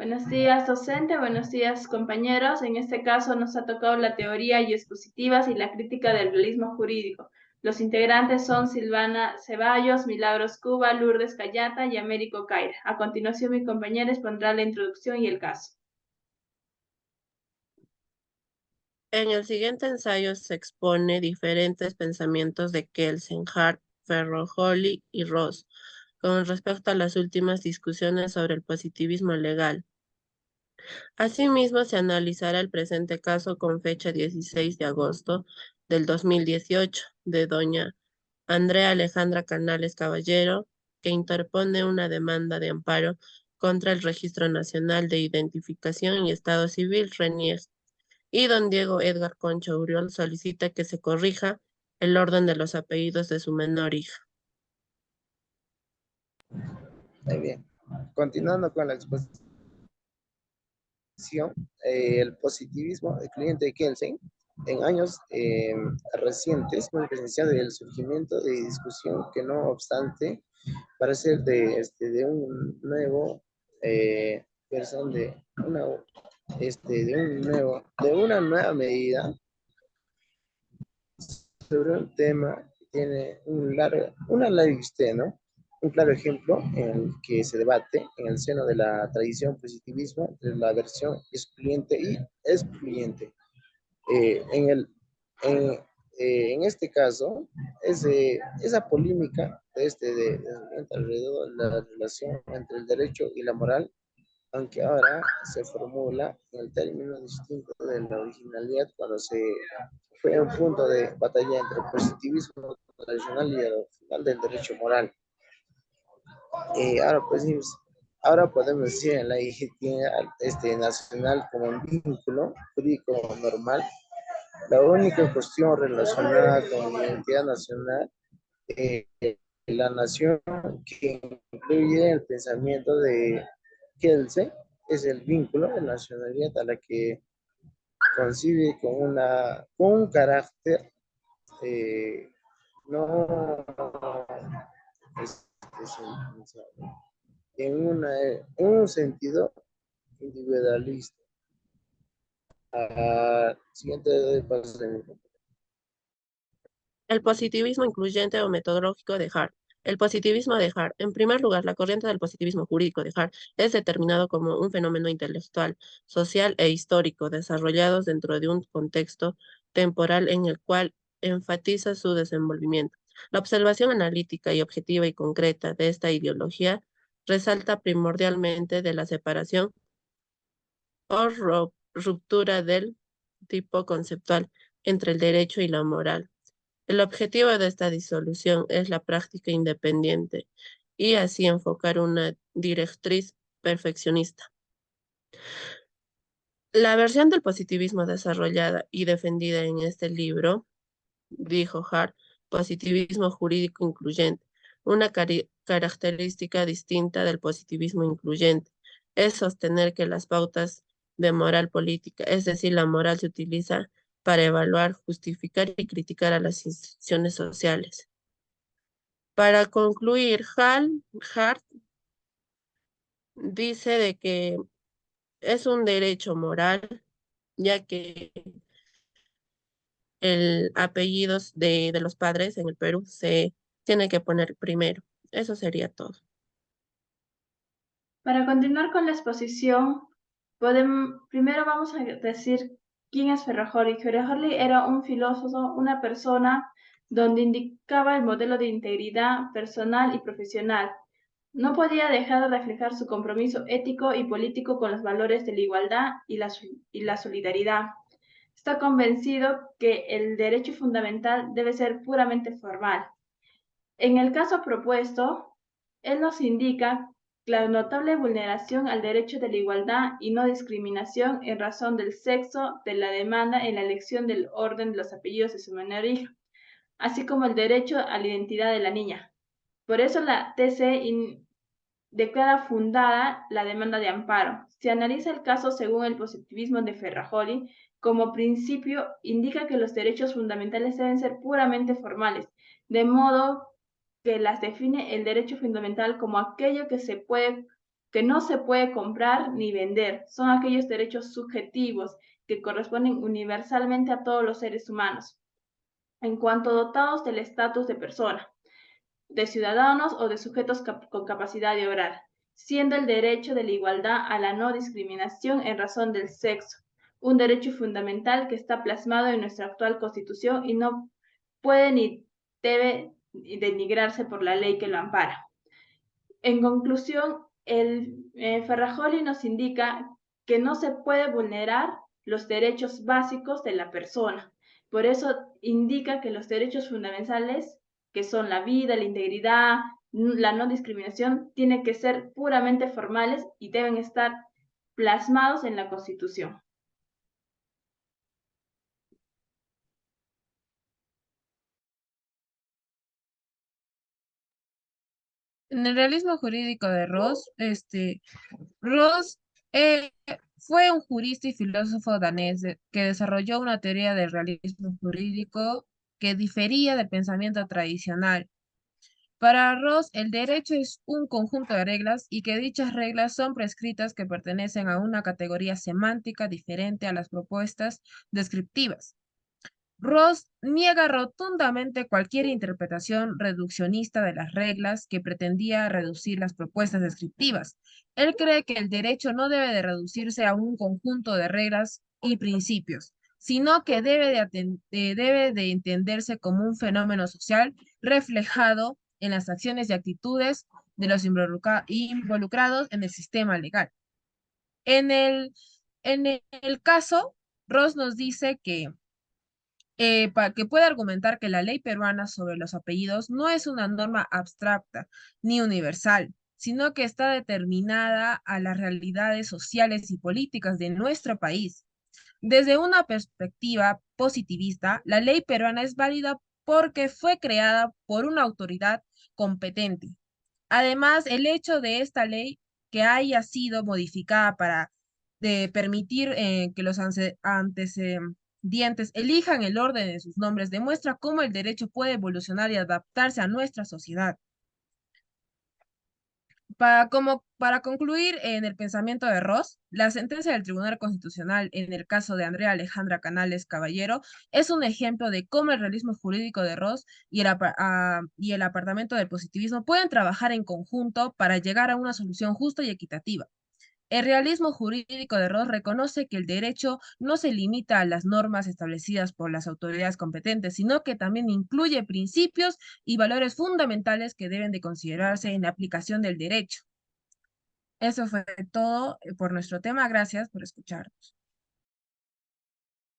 Buenos días, docente. Buenos días, compañeros. En este caso nos ha tocado la teoría y expositivas y la crítica del realismo jurídico. Los integrantes son Silvana Ceballos, Milagros Cuba, Lourdes Cayata y Américo Caira. A continuación, mi compañera expondrá la introducción y el caso. En el siguiente ensayo se expone diferentes pensamientos de Kelsen, Hart, Ferrojoli y Ross con respecto a las últimas discusiones sobre el positivismo legal. Asimismo, se analizará el presente caso con fecha 16 de agosto del 2018 de doña Andrea Alejandra Canales Caballero, que interpone una demanda de amparo contra el Registro Nacional de Identificación y Estado Civil, RENIEC, y don Diego Edgar Concha Uriol solicita que se corrija el orden de los apellidos de su menor hija. Muy bien. Continuando con la exposición, el positivismo excluyente de Kelsen en años recientes hemos presenciado el surgimiento de discusión que no obstante parece de un nuevo versión de una nueva medida sobre un tema que tiene una larga historia, ¿no? Un claro ejemplo en el que se debate en el seno de la tradición positivismo entre la versión excluyente y excluyente. En, el, en, en este caso, esa polémica alrededor de la relación entre el derecho y la moral, aunque ahora se formula en el término distinto de la originalidad cuando fue un punto de batalla entre el positivismo tradicional y el final del derecho moral. Ahora podemos decir en la legitimidad nacional como un vínculo jurídico normal. La única cuestión relacionada con la identidad nacional, eh, la nación que incluye el pensamiento de Kelsen, es el vínculo de nacionalidad a la que concibe con un carácter no en un sentido individualista. Siguiente paso de mi. El positivismo incluyente o metodológico de Hart. El positivismo de Hart. En primer lugar, la corriente del positivismo jurídico de Hart es determinado como un fenómeno intelectual, social e histórico desarrollados dentro de un contexto temporal en el cual enfatiza su desenvolvimiento. La observación analítica y objetiva y concreta de esta ideología resalta primordialmente de la separación o ruptura del tipo conceptual entre el derecho y la moral. El objetivo de esta disolución es la práctica independiente y así enfocar una directriz perfeccionista. La versión del positivismo desarrollada y defendida en este libro, dijo Hart, positivismo jurídico incluyente, una característica distinta del positivismo incluyente, es sostener que las pautas de moral política, es decir, la moral se utiliza para evaluar, justificar y criticar a las instituciones sociales. Para concluir, Hart dice de que es un derecho moral, ya que el apellido de los padres en el Perú se tiene que poner primero. Eso sería todo. Para continuar con la exposición, primero vamos a decir quién es Ferrajoli. Ferrajoli era un filósofo, una persona donde indicaba el modelo de integridad personal y profesional. No podía dejar de reflejar su compromiso ético y político con los valores de la igualdad y la solidaridad. Está convencido que el derecho fundamental debe ser puramente formal. En el caso propuesto, él nos indica la notable vulneración al derecho de la igualdad y no discriminación en razón del sexo de la demanda en la elección del orden de los apellidos de su menor hija, así como el derecho a la identidad de la niña. Por eso la TC declara fundada la demanda de amparo. Se analiza el caso según el positivismo de Ferrajoli. Como principio, indica que los derechos fundamentales deben ser puramente formales, de modo que las define el derecho fundamental como aquello que se puede que no se puede comprar ni vender. Son aquellos derechos subjetivos que corresponden universalmente a todos los seres humanos, en cuanto dotados del estatus de persona, de ciudadanos o de sujetos con capacidad de obrar, siendo el derecho de la igualdad a la no discriminación en razón del sexo, un derecho fundamental que está plasmado en nuestra actual Constitución y no puede ni debe denigrarse por la ley que lo ampara. En conclusión, el Ferrajoli nos indica que no se puede vulnerar los derechos básicos de la persona. Por eso indica que los derechos fundamentales, que son la vida, la integridad, la no discriminación, tienen que ser puramente formales y deben estar plasmados en la Constitución. En el realismo jurídico de Ross, Ross eh, fue un jurista y filósofo danés que desarrolló una teoría del realismo jurídico que difería del pensamiento tradicional. Para Ross, el derecho es un conjunto de reglas y que dichas reglas son prescritas que pertenecen a una categoría semántica diferente a las propuestas descriptivas. Ross niega rotundamente cualquier interpretación reduccionista de las reglas que pretendía reducir las propuestas descriptivas. Él cree que el derecho no debe de reducirse a un conjunto de reglas y principios, sino que debe de entenderse como un fenómeno social reflejado en las acciones y actitudes de los involucrados en el sistema legal. En el caso, Ross nos dice que puede argumentar que la ley peruana sobre los apellidos no es una norma abstracta ni universal, sino que está determinada a las realidades sociales y políticas de nuestro país. Desde una perspectiva positivista, la ley peruana es válida porque fue creada por una autoridad competente. Además, el hecho de esta ley que haya sido modificada para permitir que los antecedientes elijan el orden de sus nombres demuestra cómo el derecho puede evolucionar y adaptarse a nuestra sociedad. Para concluir en el pensamiento de Ross, la sentencia del Tribunal Constitucional en el caso de Andrea Alejandra Canales Caballero es un ejemplo de cómo el realismo jurídico de Ross y el apartamento del positivismo pueden trabajar en conjunto para llegar a una solución justa y equitativa. El realismo jurídico de Ross reconoce que el derecho no se limita a las normas establecidas por las autoridades competentes, sino que también incluye principios y valores fundamentales que deben de considerarse en la aplicación del derecho. Eso fue todo por nuestro tema. Gracias por escucharnos.